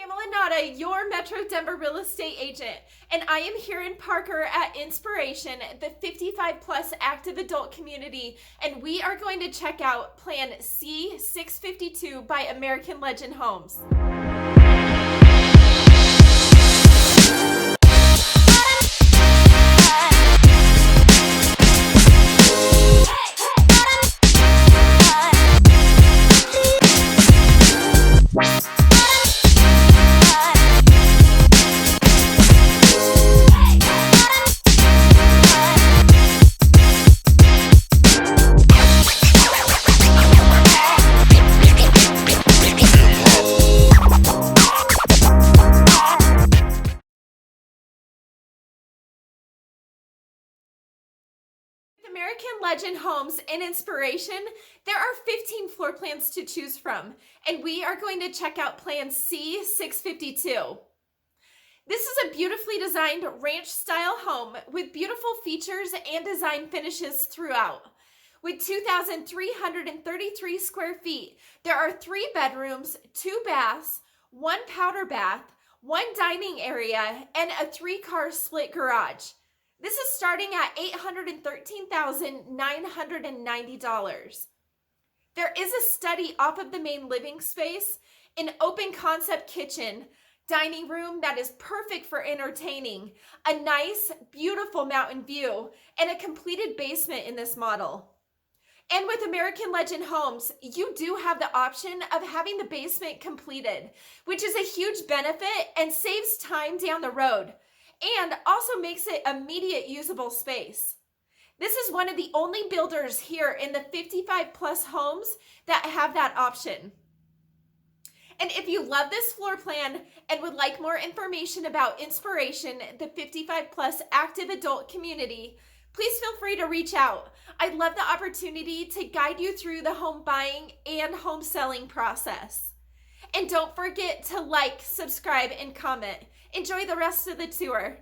Pamela Nauta, your Metro Denver real estate agent, and I am here in Parker at Inspiration, the 55 plus active adult community, and we are going to check out Plan C652 by American Legend Homes. American Legend Homes and Inspiration, there are 15 floor plans to choose from, and we are going to check out Plan C652. This is a beautifully designed ranch-style home with beautiful features and design finishes throughout. With 2,333 square feet, there are 3 bedrooms, 2 baths, 1 powder bath, 1 dining area, and a 3-car split garage. This is starting at $813,990. There is a study off of the main living space, an open concept kitchen, dining room that is perfect for entertaining, a nice, beautiful mountain view, and a completed basement in this model. And with American Legend Homes, you do have the option of having the basement completed, which is a huge benefit and saves time down the road, and also makes it immediate usable space. This is one of the only builders here in the 55 plus homes that have that option. And if you love this floor plan and would like more information about Inspiration, the 55 plus active adult community, please feel free to reach out. I'd love the opportunity to guide you through the home buying and home selling process. And don't forget to like, subscribe, and comment. Enjoy the rest of the tour.